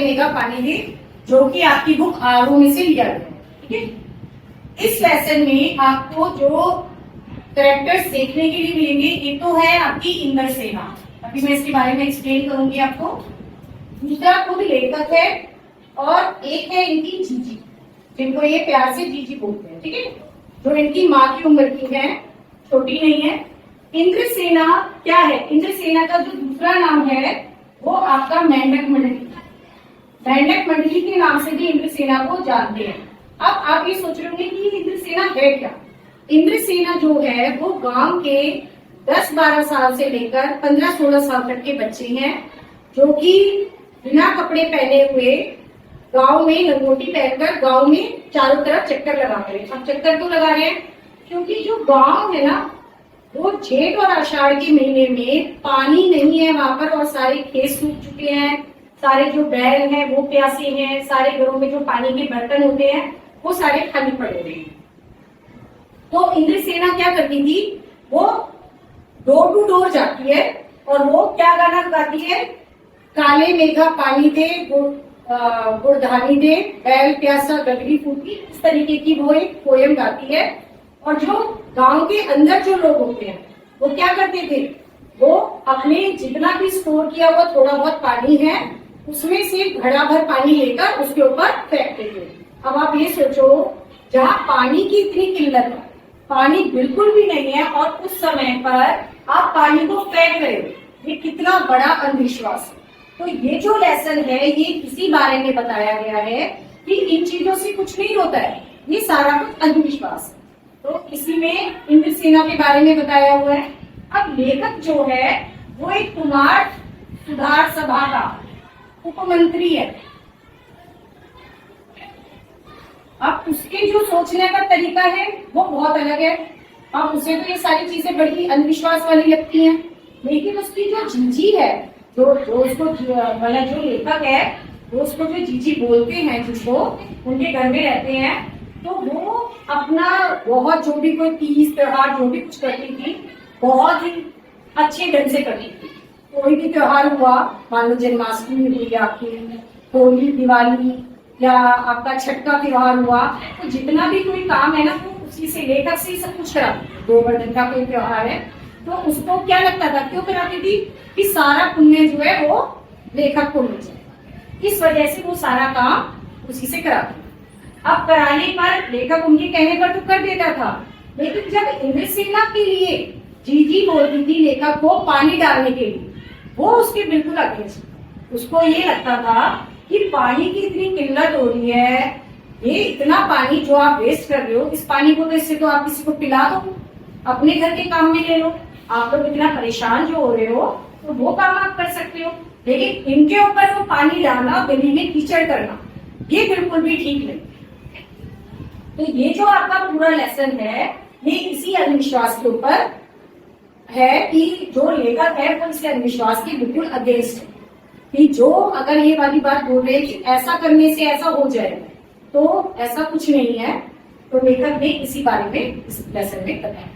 मेघा पानी दे, जो कि आपकी बुक आरओ में से लिया गया है। ठीक है, इस लेसन में आपको जो कैरेक्टर्स देखने के लिए मिलेंगे, एक तो है आपकी इंद्रसेना, अभी मैं इसके बारे में एक्सप्लेन करूंगी आपको। दूसरा खुद लेखक है, और एक है इनकी जीजी, जिनको ये प्यार से जीजी बोलते हैं। ठीक है, जो इनकी माँ की उम्र की है, छोटी नहीं है। इंद्रसेना क्या है? इंद्रसेना का जो दूसरा नाम है वो आपका मेंढक मंडली, मेंढक मंडली के नाम से भी इंद्रसेना को जानते हैं। अब आप ये सोच रहे होंगे कि इंद्रसेना है क्या? इंद्रसेना जो है वो गांव के 10-12 साल से लेकर 15-16 साल तक के बच्चे हैं, जो कि बिना कपड़े पहने हुए गांव में लंगोटी पहनकर गांव में चारों तरफ चक्कर लगा रहे हैं। अब चक्कर क्यों लगा रहे हैं? क्योंकि जो गांव है ना, वो जेठ और आषाढ़ के महीने में पानी नहीं है वहां पर, और सारे खेत सूख चुके हैं, सारे जो बैल हैं वो प्यासे हैं, सारे घरों में जो पानी के बर्तन होते हैं वो सारे खाली पड़े हुए हैं। तो इंद्रसेना क्या करती थी? वो डोर टू डोर जाती है और वो क्या गाना गाती है? काले मेघा पानी दे, गुड़धानी दे, बैल प्यासा गगरी फूटी, इस तरीके की वो एक पोयम गाती है। और जो गांव के अंदर जो लोग होते हैं वो क्या करते थे? वो अपने जितना भी स्टोर किया हुआ थोड़ा बहुत पानी है उसमें से घड़ा भर पानी लेकर उसके ऊपर फेंकते थे। अब आप ये सोचो, जहाँ पानी की इतनी किल्लत है, पानी बिल्कुल भी नहीं है, और उस समय पर आप पानी को फेंक रहे हो, ये कितना बड़ा अंधविश्वास है। तो ये जो लेसन है ये इसी बारे में बताया गया है कि इन चीजों से कुछ नहीं होता है, ये सारा कुछ अंधविश्वास है। तो इसी में इंद्रसेना के बारे में बताया हुआ है। अब लेखक जो है वो एक कुमार सुधार सभा का उपमंत्री है। अब उसके जो सोचने का तरीका है वो बहुत अलग है। अब उसे तो ये सारी चीजें बड़ी अंधविश्वास वाली लगती हैं, लेकिन उसकी जो जीजी है, जो उसको मतलब जो लेखक है वो उसको जो जीजी बोलते हैं, जिसको उनके घर में रहते हैं, तो वो अपना बहुत जो भी कोई तीज त्योहार जो भी कुछ करती थी बहुत ही अच्छे ढंग से करती थी। कोई भी त्योहार हुआ, मान लो जन्माष्टमी हुई आपकी, होली, दिवाली, या आपका छठ का त्योहार हुआ, तो जितना भी कोई काम है ना वो उसी से लेकर से सब कुछ कराती थी। गोवर्धन का कोई त्योहार है तो उसको क्या लगता था, क्यों कराती थी? कि सारा पुण्य जो है वो लेखक को मिल जाए, इस वजह से वो सारा काम उसी से कराती। अब कराने पर लेखक उनके कहने पर तो कर देता था, लेकिन जब इंद्रसेना के लिए जीजी बोलती थी लेखक को पानी डालने के लिए, वो उसके बिल्कुल अगेंस्ट। उसको ये लगता था कि पानी की इतनी किल्लत हो रही है, ये इतना पानी जो आप वेस्ट कर रहे हो, इस पानी को तो इससे तो आप किसी को पिला दो, अपने घर के काम में ले लो, आप लोग इतना परेशान जो हो रहे हो तो वो काम आप कर सकते हो, लेकिन इनके ऊपर वो पानी डालना, गली में कीचड़ करना, ये बिल्कुल भी ठीक नहीं। तो ये जो आपका पूरा लेसन है ये इसी अंधविश्वास के ऊपर है कि जो लेखक है वो इस अंधविश्वास के बिल्कुल अगेंस्ट है, कि जो अगर ये वाली बात बोल रहे हैं कि ऐसा करने से ऐसा हो जाएगा, तो ऐसा कुछ नहीं है। तो लेखक ने इसी बारे में इस लेसन में बताया।